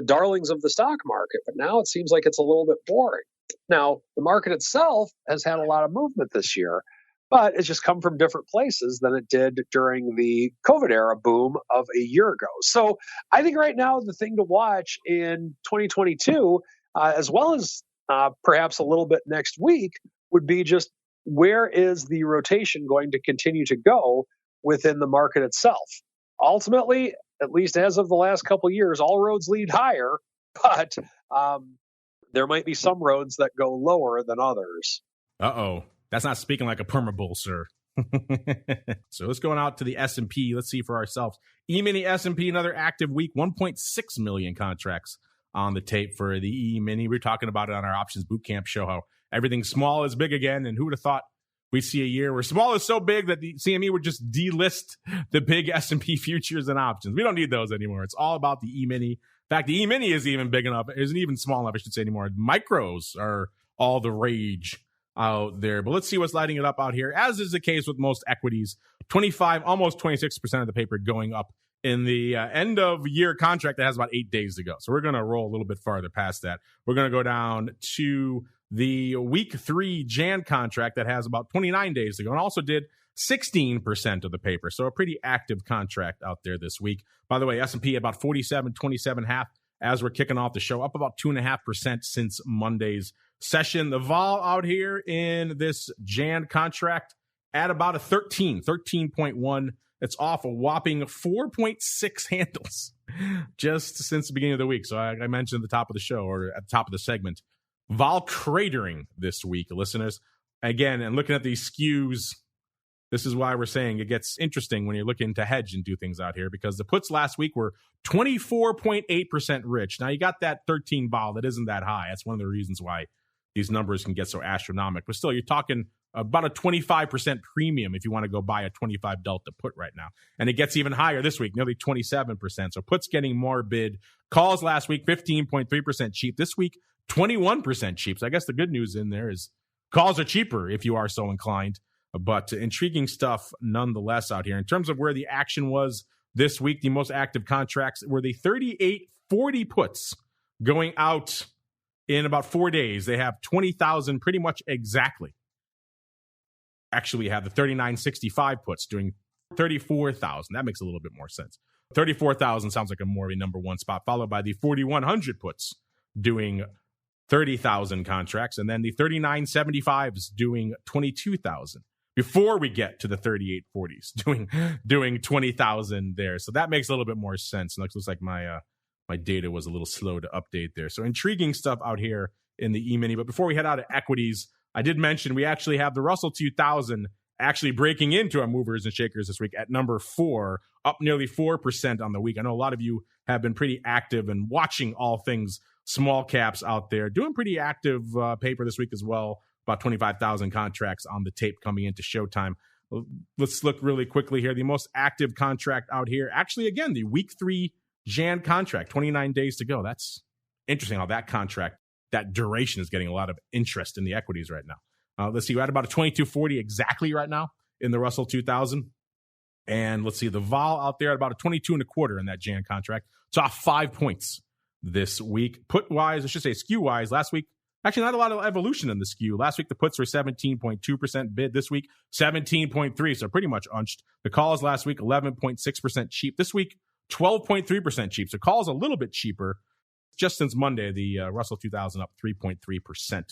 darlings of the stock market, but now it seems like it's a little bit boring. Now, the market itself has had a lot of movement this year, but it's just come from different places than it did during the COVID era boom of a year ago. So I think right now the thing to watch in 2022, as well as perhaps a little bit next week, would be just where is the rotation going to continue to go within the market itself. Ultimately, at least as of the last couple of years, all roads lead higher, but there might be some roads that go lower than others. Uh-oh. That's not speaking like a permabull, sir. So let's go on out to the S&P. Let's see for ourselves. E-mini S&P, another active week, 1.6 million contracts on the tape for the E-mini. We were talking about it on our Options Bootcamp show, how everything small is big again. And who would have thought we'd see a year where small is so big that the CME would just delist the big S&P futures and options. We don't need those anymore. It's all about the E-mini. In fact, the E-mini isn't even big enough, isn't even small enough, I should say, anymore. Micros are all the rage out there. But let's see what's lighting it up out here. As is the case with most equities, 25, almost 26% of the paper going up in the end of year contract that has about 8 days to go. So we're going to roll a little bit farther past that. We're going to go down to the week 3 Jan contract that has about 29 days to go and also did 16% of the paper. So a pretty active contract out there this week. By the way, S&P about 47, 27.5 as we're kicking off the show, up about 2.5% since Monday's session. The vol out here in this Jan contract at about a 13.1. It's off a whopping 4.6 handles just since the beginning of the week. So I mentioned at the top of the show, or at the top of the segment, vol cratering this week, listeners. Again, and looking at these skews, this is why we're saying it gets interesting when you're looking to hedge and do things out here, because the puts last week were 24.8% rich. Now, you got that 13 vol that isn't that high. That's one of the reasons why these numbers can get so astronomical. But still, you're talking about a 25% premium if you want to go buy a 25 delta put right now. And it gets even higher this week, nearly 27%. So puts getting more bid. Calls last week, 15.3% cheap. This week, 21% cheap. So I guess the good news in there is calls are cheaper if you are so inclined. But intriguing stuff nonetheless out here. In terms of where the action was this week, the most active contracts were the 3840 puts going out in about 4 days. They have 20,000 pretty much exactly. Actually, we have the 3965 puts doing 34,000. That makes a little bit more sense. 34,000 sounds like a more of a number one spot, followed by the 4100 puts doing 30,000 contracts, and then the 3975s doing 22,000. Before we get to the 3840s doing 20,000 there. So that makes a little bit more sense. And looks like my data was a little slow to update there. So intriguing stuff out here in the E-mini. But before we head out to equities, I did mention we actually have the Russell 2000 actually breaking into our movers and shakers this week at number 4, up nearly 4% on the week. I know a lot of you have been pretty active and watching all things small caps out there, doing pretty active paper this week as well. About 25,000 contracts on the tape coming into showtime. Let's look really quickly here. The most active contract out here, actually, again, the week 3 Jan contract, 29 days to go. That's interesting how that contract, that duration is getting a lot of interest in the equities right now. Let's see, we're at about a 2240 exactly right now in the Russell 2000. And let's see, the vol out there at about a 22.25 in that Jan contract. It's off 5 points this week. Put-wise, I should say skew-wise, last week, actually, not a lot of evolution in the skew. Last week, the puts were 17.2% bid. This week, 17.3%, so pretty much unched. The calls last week, 11.6% cheap. This week, 12.3% cheap. So calls a little bit cheaper. Just since Monday, the Russell 2000 up 3.3%.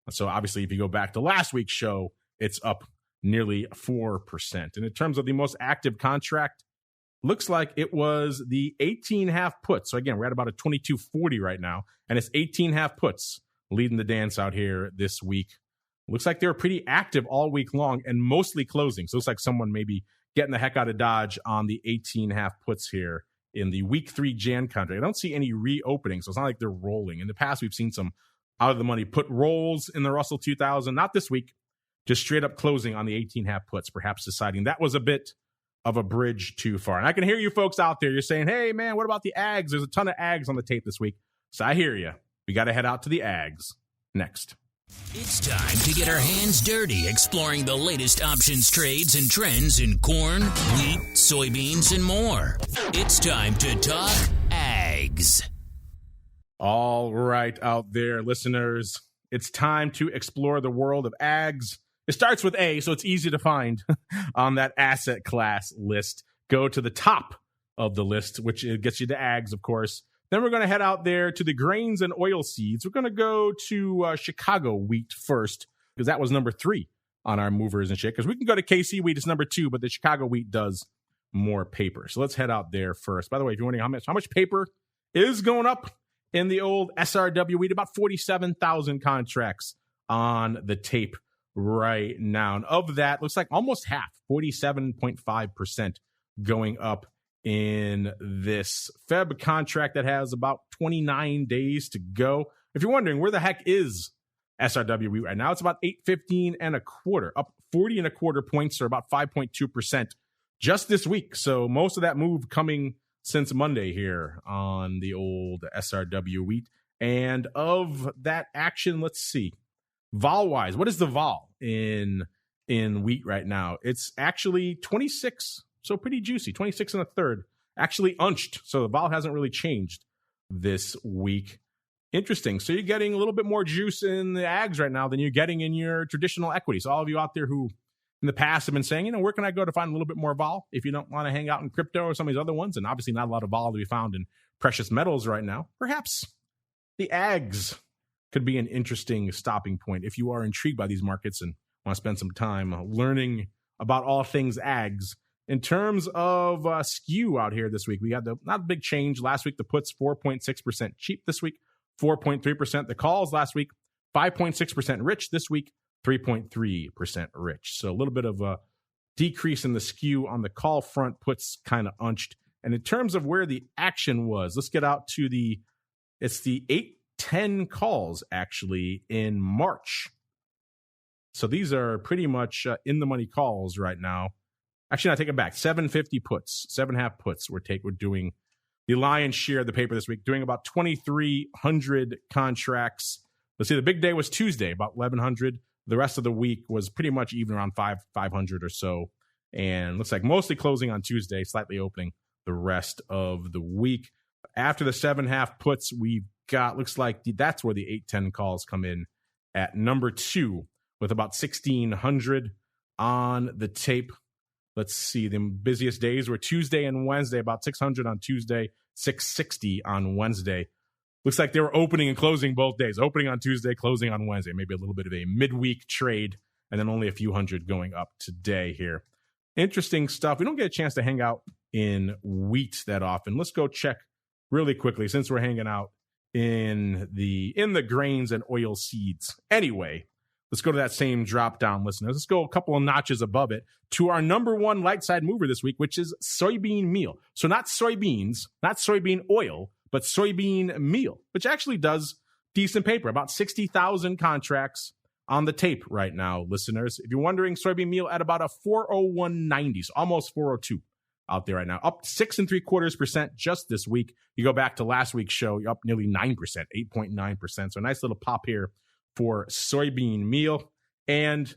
So obviously, if you go back to last week's show, it's up nearly 4%. And in terms of the most active contract, looks like it was the 18.5 puts. So again, we're at about a 2240 right now, and it's 18.5 puts leading the dance out here this week. Looks like they were pretty active all week long and mostly closing. So it looks like someone maybe getting the heck out of Dodge on the 18.5 puts here in the week 3 Jan contract. I don't see any reopening, so it's not like they're rolling. In the past, we've seen some out of the money put rolls in the Russell 2000. Not this week, just straight up closing on the 18.5 puts, perhaps deciding that was a bit of a bridge too far. And I can hear you folks out there. You're saying, hey, man, what about the ags? There's a ton of ags on the tape this week. So I hear you. We got to head out to the ags next. It's time to get our hands dirty exploring the latest options, trades, and trends in corn, wheat, soybeans, and more. It's time to talk ags. All right, out there, listeners, it's time to explore the world of ags. It starts with A, so it's easy to find on that asset class list. Go to the top of the list, which gets you to ags, of course. Then we're going to head out there to the grains and oil seeds. We're going to go to Chicago wheat first, because that was number 3 on our movers and shakers. We can go to KC wheat, it's number 2, but the Chicago wheat does more paper. So let's head out there first. By the way, if you're wondering how much paper is going up in the old SRW wheat, about 47,000 contracts on the tape right now. And of that, looks like almost half, 47.5% going up in this Feb contract that has about 29 days to go. If you're wondering where the heck is SRW wheat right now, it's about 815 and a quarter, up 40 and a quarter points, or about 5.2% just this week. So most of that move coming since Monday here on the old SRW wheat. And of that action, let's see, vol wise, what is the vol in wheat right now? It's actually 26. So pretty juicy, 26 and a third, actually unched. So the vol hasn't really changed this week. Interesting. So you're getting a little bit more juice in the ags right now than you're getting in your traditional equities. All of you out there who in the past have been saying, where can I go to find a little bit more vol if you don't want to hang out in crypto or some of these other ones? And obviously not a lot of vol to be found in precious metals right now. Perhaps the ags could be an interesting stopping point if you are intrigued by these markets and want to spend some time learning about all things ags. In terms of skew out here this week, we got not a big change. Last week, the puts 4.6% cheap. This week, 4.3%. The calls last week, 5.6% rich. This week, 3.3% rich. So a little bit of a decrease in the skew on the call front, puts kind of unched. And in terms of where the action was, let's get out to it's the 8-10 calls actually in March. So these are pretty much in the money calls right now. Actually, I take it back. 750 puts, 7.5 puts. We're doing the lion's share of the paper this week, doing about 2,300 contracts. Let's see, the big day was Tuesday, about 1,100. The rest of the week was pretty much even around 500 or so. And looks like mostly closing on Tuesday, slightly opening the rest of the week. After the 7.5 puts, we've got, looks like that's where the 8-10 calls come in at number 2 with about 1,600 on the tape. Let's see, the busiest days were Tuesday and Wednesday, about 600 on Tuesday, 660 on Wednesday. Looks like they were opening and closing both days, opening on Tuesday, closing on Wednesday. Maybe a little bit of a midweek trade, and then only a few hundred going up today here. Interesting stuff. We don't get a chance to hang out in wheat that often. Let's go check really quickly, since we're hanging out in the grains and oil seeds. Anyway, let's go to that same drop down, listeners. Let's go a couple of notches above it to our number one light side mover this week, which is soybean meal. So not soybeans, not soybean oil, but soybean meal, which actually does decent paper, about 60,000 contracts on the tape right now, listeners. If you're wondering, soybean meal at about a 401.90, so almost 402 out there right now, up 6.75% just this week. You go back to last week's show, you're up nearly 9%, 8.9%. So a nice little pop here for soybean meal. And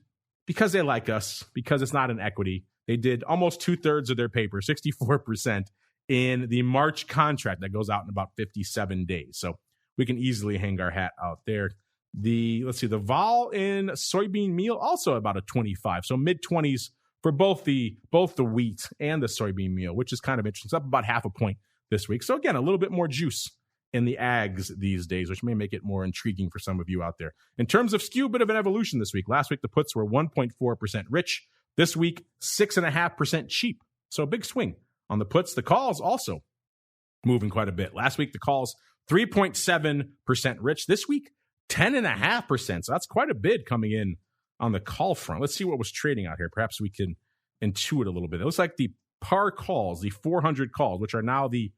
because they like us, because it's not an equity, they did almost 2/3 of their paper, 64%, in the March contract that goes out in about 57 days. So we can easily hang our hat out there. Let's see, the vol in soybean meal also about a 25, so mid-20s for both the wheat and the soybean meal, which is kind of interesting. It's up about 0.5 point this week. So again, a little bit more juice in the ags these days, which may make it more intriguing for some of you out there. In terms of skew, a bit of an evolution this week. Last week, the puts were 1.4% rich. This week, 6.5% cheap. So a big swing on the puts. The calls also moving quite a bit. Last week, the calls 3.7% rich. This week, 10.5%. So that's quite a bid coming in on the call front. Let's see what was trading out here. Perhaps we can intuit a little bit. It looks like the par calls, the 400 calls, which are now the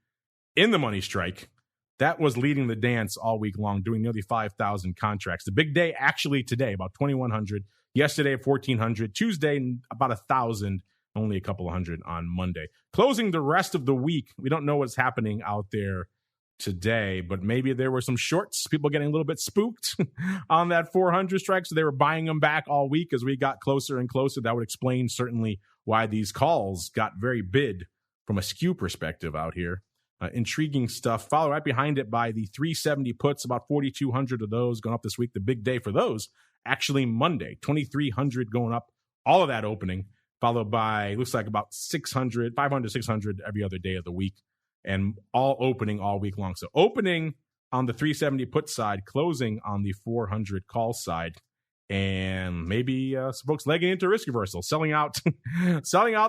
in the money strike, that was leading the dance all week long, doing nearly 5,000 contracts. The big day actually today, about 2,100. Yesterday, 1,400. Tuesday, about 1,000. Only a couple of hundred on Monday. Closing the rest of the week, we don't know what's happening out there today, but maybe there were some shorts, people getting a little bit spooked on that 400 strike, so they were buying them back all week as we got closer and closer. That would explain certainly why these calls got very bid from a skew perspective out here. Intriguing stuff. Followed right behind it by the 370 puts, about 4,200 of those going up this week. The big day for those, actually Monday, 2,300 going up, all of that opening, followed by, looks like about 500, 600 every other day of the week, and all opening all week long. So opening on the 370 put side, closing on the 400 call side, and maybe some folks legging into risk reversal, selling out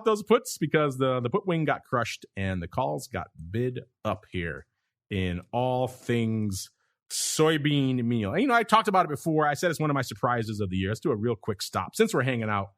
those puts because the put wing got crushed and the calls got bid up here in all things soybean meal. And, I talked about it before. I said it's one of my surprises of the year. Let's do a real quick stop since we're hanging out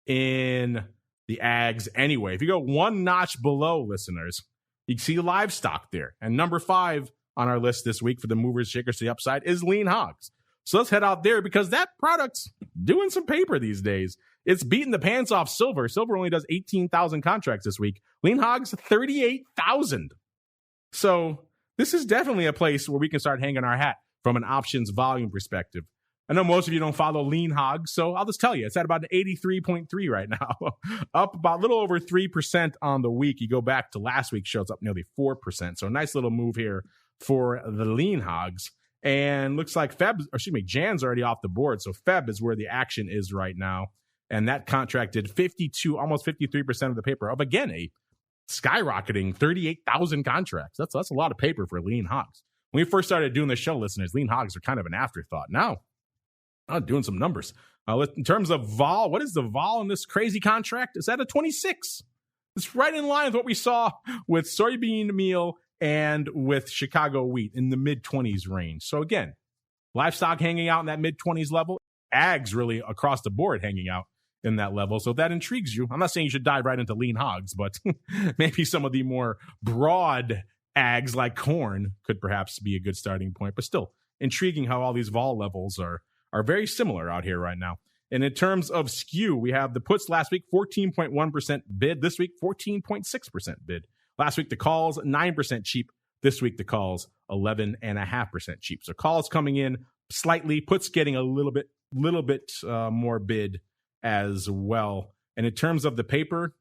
in the ags anyway. If you go one notch below, listeners, you can see livestock there. And number 5 on our list this week for the movers, shakers to the upside is lean hogs. So let's head out there because that product's doing some paper these days. It's beating the pants off silver. Silver only does 18,000 contracts this week. Lean hogs, 38,000. So this is definitely a place where we can start hanging our hat from an options volume perspective. I know most of you don't follow lean hogs, so I'll just tell you, it's at about an 83.3 right now, up about a little over 3% on the week. You go back to last week's show, it's up nearly 4%. So a nice little move here for the lean hogs. And looks like Jan's already off the board. So Feb is where the action is right now. And that contract did 52, almost 53% of the paper of, again, a skyrocketing 38,000 contracts. That's a lot of paper for lean hogs. When we first started doing the show, listeners, lean hogs are kind of an afterthought. Now, I'm doing some numbers. In terms of vol, what is the vol in this crazy contract? It's at a 26. It's right in line with what we saw with soybean meal and with Chicago wheat in the mid-20s range. So again, livestock hanging out in that mid-20s level, ags really across the board hanging out in that level. So if that intrigues you, I'm not saying you should dive right into lean hogs, but maybe some of the more broad ags like corn could perhaps be a good starting point. But still, intriguing how all these vol levels are very similar out here right now. And in terms of skew, we have the puts last week, 14.1% bid. This week, 14.6% bid. Last week, the calls, 9% cheap. This week, the calls, 11.5% cheap. So calls coming in slightly, puts getting a little bit more bid as well. And in terms of the paper,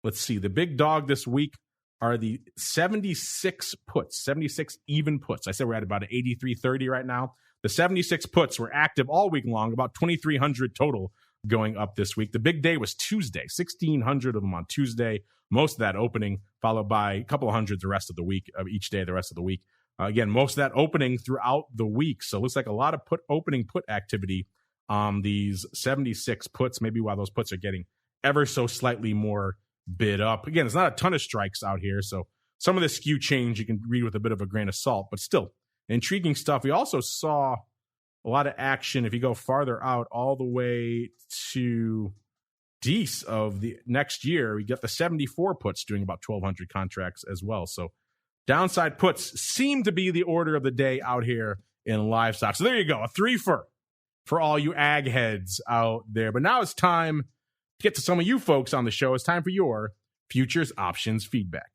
let's see. The big dog this week are the 76 puts, 76 even puts. I said we're at about an 83.30 right now. The 76 puts were active all week long, about 2,300 total going up this week. The big day was Tuesday, 1,600 of them on Tuesday. Most of that opening, followed by a couple of hundred the rest of the week, of each day the rest of the week. Again, most of that opening throughout the week. So it looks like a lot of opening put activity on these 76 puts, maybe while those puts are getting ever so slightly more bid up. Again, there's not a ton of strikes out here, so some of the skew change you can read with a bit of a grain of salt, but still intriguing stuff. We also saw a lot of action if you go farther out all the way to Dees of the next year. We get the 74 puts doing about 1,200 contracts as well. So downside puts seem to be the order of the day out here in livestock. So there you go, a 3 for all you ag heads out there. But now it's time to get to some of you folks on the show. It's time for your futures options feedback.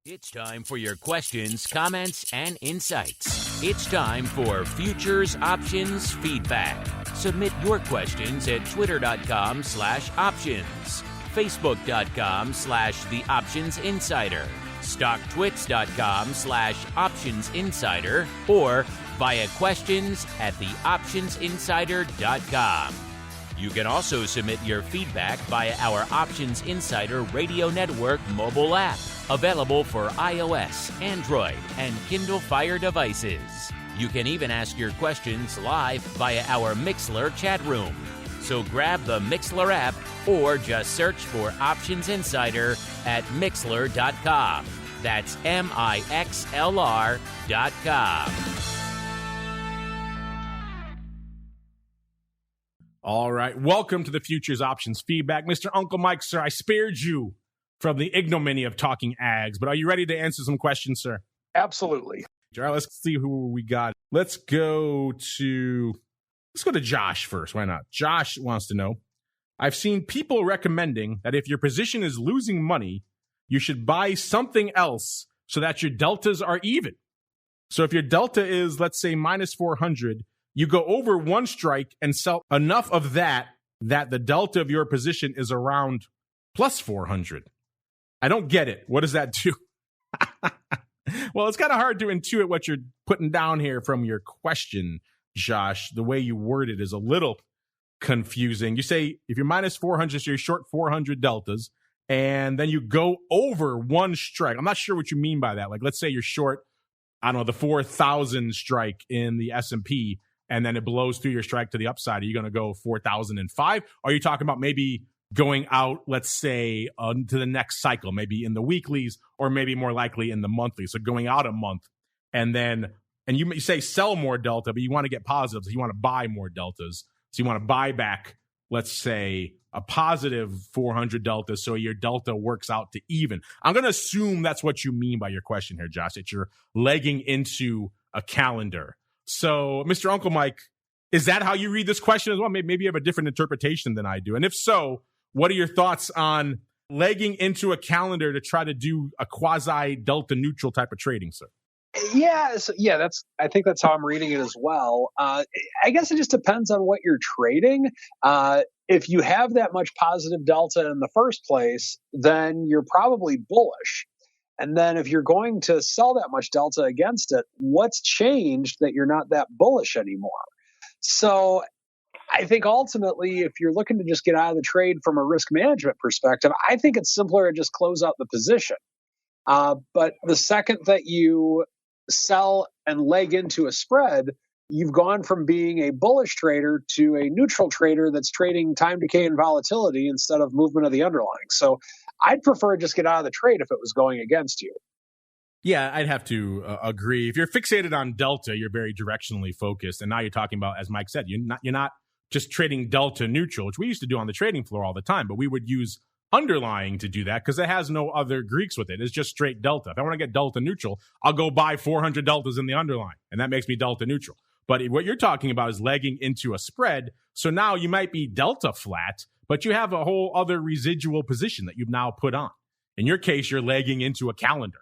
It's time for your questions, comments, and insights. It's time for Futures Options Feedback. Submit your questions at twitter.com/options, facebook.com/The Options Insider, stocktwits.com/Options Insider, or via questions@theoptionsinsider.com. You can also submit your feedback via our Options Insider Radio Network mobile app, available for iOS, Android, and Kindle Fire devices. You can even ask your questions live via our Mixlr chat room. So grab the Mixlr app or just search for Options Insider at Mixlr.com. That's MIXLR.com. All right. Welcome to the Futures Options Feedback. Mr. Uncle Mike, sir, I spared you from the ignominy of talking ags, but are you ready to answer some questions, sir? Absolutely. All right, let's see who we got. Let's go to Josh first. Why not? Josh wants to know, I've seen people recommending that if your position is losing money, you should buy something else so that your deltas are even. So if your delta is, let's say, minus 400, you go over one strike and sell enough of that the delta of your position is around plus 400. I don't get it. What does that do? Well, it's kind of hard to intuit what you're putting down here from your question, Josh. The way you word it is a little confusing. You say if you're minus 400, so you're short 400 deltas, and then you go over one strike. I'm not sure what you mean by that. Like, let's say you're short, I don't know, the 4,000 strike in the S&P, and then it blows through your strike to the upside. Are you going to go 4,005? Or are you talking about maybe going out, let's say, to the next cycle, maybe in the weeklies or maybe more likely in the monthlies. So going out a month and you may say sell more delta, but you want to get positives. You want to buy more deltas. So you want to buy back, let's say, a positive 400 delta so your delta works out to even. I'm going to assume that's what you mean by your question here, Josh, that you're legging into a calendar. So, Mr. Uncle Mike, is that how you read this question as well? Maybe you have a different interpretation than I do. And if so, what are your thoughts on legging into a calendar to try to do a quasi-delta neutral type of trading, sir? I think that's how I'm reading it as well. I guess it just depends on what you're trading. If you have that much positive delta in the first place, then you're probably bullish. And then if you're going to sell that much delta against it, what's changed that you're not that bullish anymore? So I think ultimately, if you're looking to just get out of the trade from a risk management perspective, I think it's simpler to just close out the position. But the second that you sell and leg into a spread, you've gone from being a bullish trader to a neutral trader that's trading time decay and volatility instead of movement of the underlying. So I'd prefer to just get out of the trade if it was going against you. Yeah, I'd have to agree. If you're fixated on delta, you're very directionally focused. And now you're talking about, as Mike said, you're not just trading delta neutral, which we used to do on the trading floor all the time, but we would use underlying to do that because it has no other Greeks with it. It's just straight delta. If I want to get delta neutral, I'll go buy 400 deltas in the underlying, and that makes me delta neutral. But what you're talking about is legging into a spread. So now you might be delta flat, but you have a whole other residual position that you've now put on. In your case, you're legging into a calendar.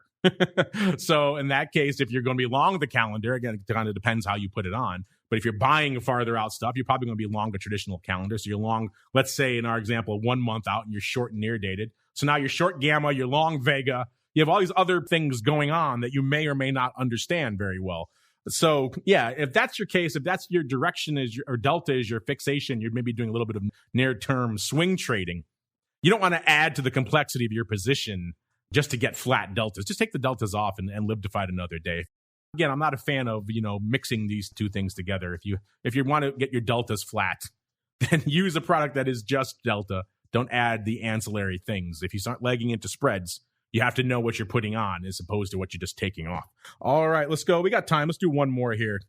So in that case, if you're going to be long the calendar, again, it kind of depends how you put it on. But if you're buying farther out stuff, you're probably going to be long a traditional calendar. So you're long, let's say in our example, 1 month out, and you're short and near dated. So now you're short gamma, you're long vega. You have all these other things going on that you may or may not understand very well. So yeah, if that's your case, if that's your direction or delta is your fixation, you're maybe doing a little bit of near-term swing trading. You don't want to add to the complexity of your position just to get flat deltas. Just take the deltas off and live to fight another day. Again, I'm not a fan of, mixing these two things together. If you want to get your deltas flat, then use a product that is just delta. Don't add the ancillary things. If you start legging into spreads, you have to know what you're putting on as opposed to what you're just taking off. All right, let's go. We got time. Let's do one more here.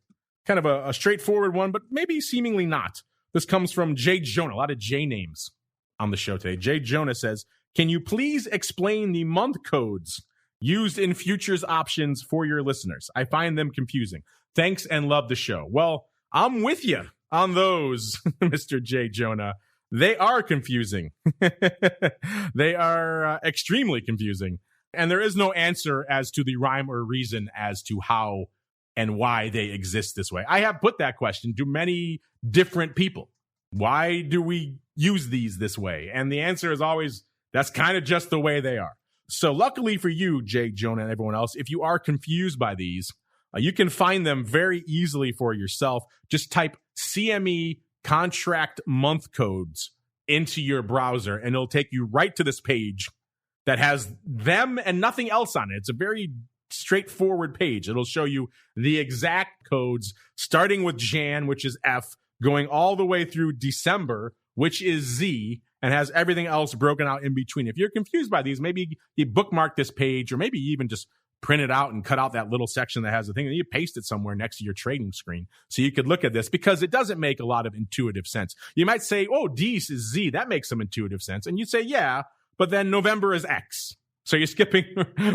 Kind of a straightforward one, but maybe seemingly not. This comes from Jay Jonah. A lot of J names on the show today. Jay Jonah says, can you please explain the month codes used in futures options for your listeners? I find them confusing. Thanks and love the show. Well, I'm with you on those, Mr. J. Jonah. They are confusing. They are extremely confusing. And there is no answer as to the rhyme or reason as to how and why they exist this way. I have put that question to many different people. Why do we use these this way? And the answer is always, that's kind of just the way they are. So luckily for you, Jay, Jonah, and everyone else, if you are confused by these, you can find them very easily for yourself. Just type CME contract month codes into your browser, and it'll take you right to this page that has them and nothing else on it. It's a very straightforward page. It'll show you the exact codes, starting with Jan, which is F, going all the way through December, which is Z, and has everything else broken out in between. If you're confused by these, maybe you bookmark this page, or maybe even just print it out and cut out that little section that has the thing, and you paste it somewhere next to your trading screen so you could look at this, because it doesn't make a lot of intuitive sense. You might say, oh, D is Z. That makes some intuitive sense. And you say, yeah, but then November is X. So you're skipping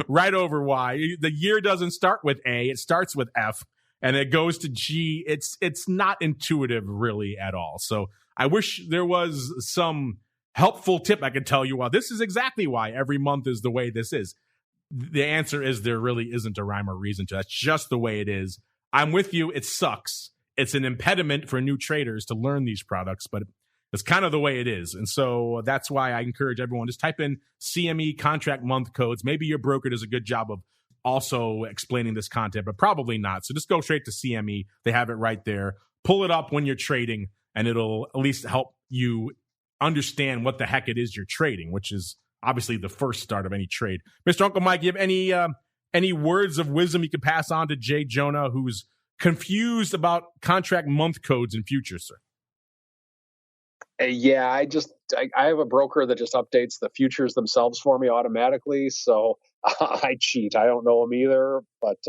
right over Y. The year doesn't start with A. It starts with F, and it goes to G. It's not intuitive really at all. So I wish there was some helpful tip I could tell you, well, this is exactly why every month is the way this is. The answer is there really isn't a rhyme or reason to that. That's just the way it is. I'm with you. It sucks. It's an impediment for new traders to learn these products, but it's kind of the way it is. And so that's why I encourage everyone, just type in CME contract month codes. Maybe your broker does a good job of also explaining this content, but probably not. So just go straight to CME. They have it right there. Pull it up when you're trading, and it'll at least help you understand what the heck it is you're trading, which is obviously the first start of any trade. Mr. Uncle Mike, you have any words of wisdom you could pass on to Jay Jonah, who's confused about contract month codes in futures, sir? Yeah, I have a broker that just updates the futures themselves for me automatically. So I cheat. I don't know them either, but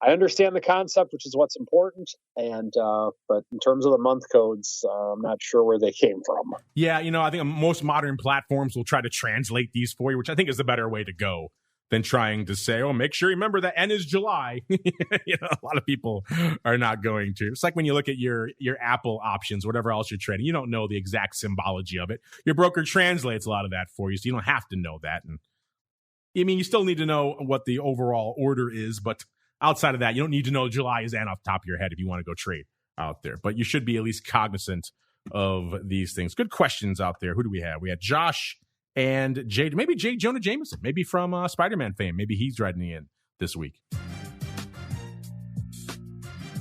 I understand the concept, which is what's important. And but in terms of the month codes, I'm not sure where they came from. Yeah, I think most modern platforms will try to translate these for you, which I think is the better way to go than trying to say, make sure you remember that N is July. A lot of people are not going to. It's like when you look at your Apple options, whatever else you're trading, you don't know the exact symbology of it. Your broker translates a lot of that for you, so you don't have to know that. And you still need to know what the overall order is, but outside of that, you don't need to know July is N off the top of your head if you want to go trade out there. But you should be at least cognizant of these things. Good questions out there. Who do we have? We had Josh and maybe J. Jonah Jameson, maybe from Spider-Man fame. Maybe he's riding in this week.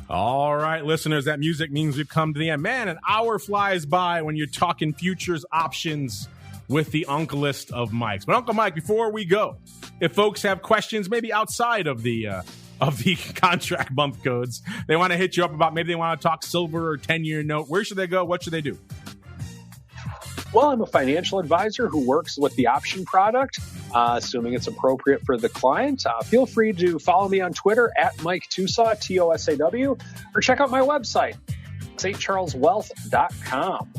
All right, listeners, that music means we've come to the end. Man, an hour flies by when you're talking futures options with the Uncleist of Mikes. But Uncle Mike, before we go, if folks have questions, maybe outside of the contract month codes, they want to hit you up about, maybe they want to talk silver or 10-year note, where should they go? What should they do? Well, I'm a financial advisor who works with the option product, assuming it's appropriate for the client. Feel free to follow me on Twitter at Mike TOSAW, TOSAW, or check out my website, stcharleswealth.com.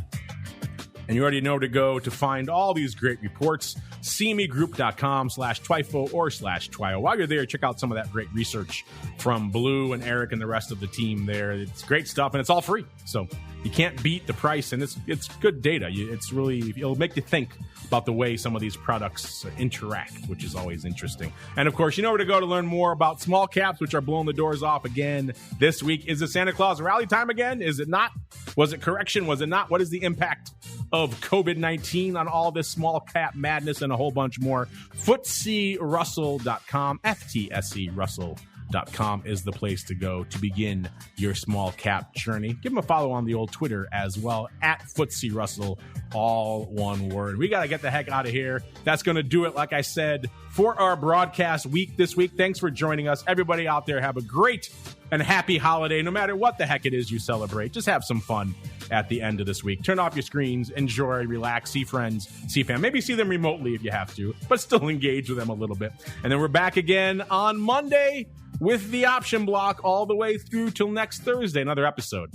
And you already know to go to find all these great reports, cmegroup.com/TWIFO or /TWIO. While you're there, check out some of that great research from Blue and Eric and the rest of the team there. It's great stuff, and it's all free. So you can't beat the price, and it's good data. It'll make you think about the way some of these products interact, which is always interesting. And, of course, you know where to go to learn more about small caps, which are blowing the doors off again this week. Is it Santa Claus rally time again? Is it not? Was it correction? Was it not? What is the impact of COVID-19 on all this small cap madness and a whole bunch more? FTSERussell.com, FTSE Russell.com is the place to go to begin your small cap journey. Give them a follow on the old Twitter as well, at FTSE Russell, all one word. We got to get the heck out of here. That's going to do it, like I said, for our broadcast week this week. Thanks for joining us. Everybody out there, have a great and happy holiday, no matter what the heck it is you celebrate. Just have some fun at the end of this week. Turn off your screens, enjoy, relax, see friends, see family. Maybe see them remotely if you have to, but still engage with them a little bit. And then we're back again on Monday with the option block all the way through till next Thursday. Another episode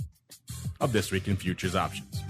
of This Week in Futures Options.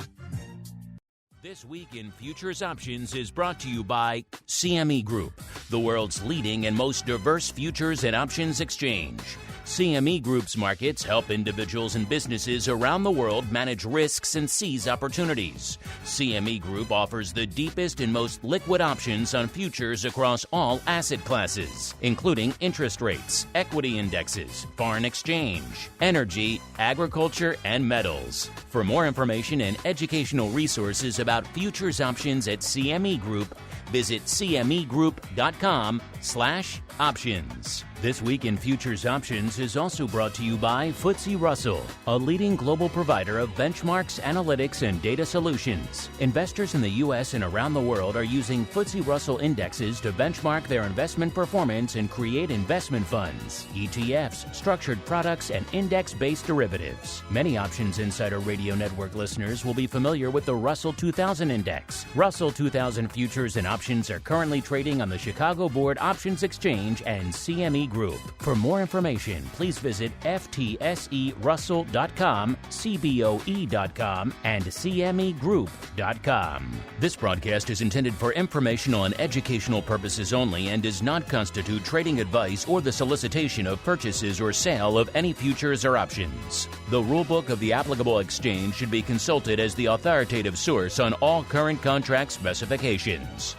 This Week in Futures Options is brought to you by CME Group, the world's leading and most diverse futures and options exchange. CME Group's markets help individuals and businesses around the world manage risks and seize opportunities. CME Group offers the deepest and most liquid options on futures across all asset classes, including interest rates, equity indexes, foreign exchange, energy, agriculture, and metals. For more information and educational resources about futures options at CME Group, visit cmegroup.com/options. This Week in Futures Options is also brought to you by FTSE Russell, a leading global provider of benchmarks, analytics, and data solutions. Investors in the U.S. and around the world are using FTSE Russell indexes to benchmark their investment performance and create investment funds, ETFs, structured products, and index-based derivatives. Many Options Insider Radio Network listeners will be familiar with the Russell 2000 Index. Russell 2000 futures and options are currently trading on the Chicago Board Options Exchange and CME Group. For more information, please visit FTSERussell.com, CBOE.com, and CMEGroup.com. This broadcast is intended for informational and educational purposes only and does not constitute trading advice or the solicitation of purchases or sale of any futures or options. The rulebook of the applicable exchange should be consulted as the authoritative source on all current contract specifications.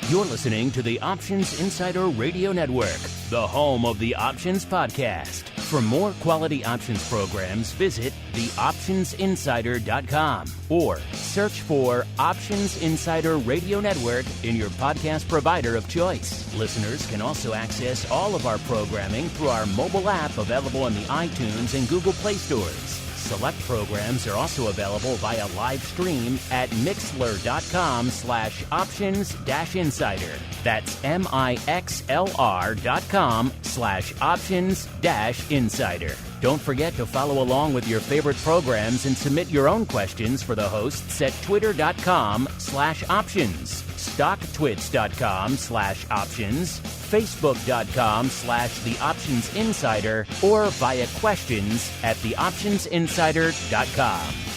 You're listening to the Options Insider Radio Network, the home of the Options Podcast. For more quality options programs, visit theoptionsinsider.com or search for Options Insider Radio Network in your podcast provider of choice. Listeners can also access all of our programming through our mobile app available in the iTunes and Google Play stores. Select programs are also available via live stream at mixlr.com/options-insider. That's mixlr.com/options-insider. Don't forget to follow along with your favorite programs and submit your own questions for the hosts at twitter.com/options, stocktwits.com/options, facebook.com/theoptionsinsider, or via questions@theoptionsinsider.com.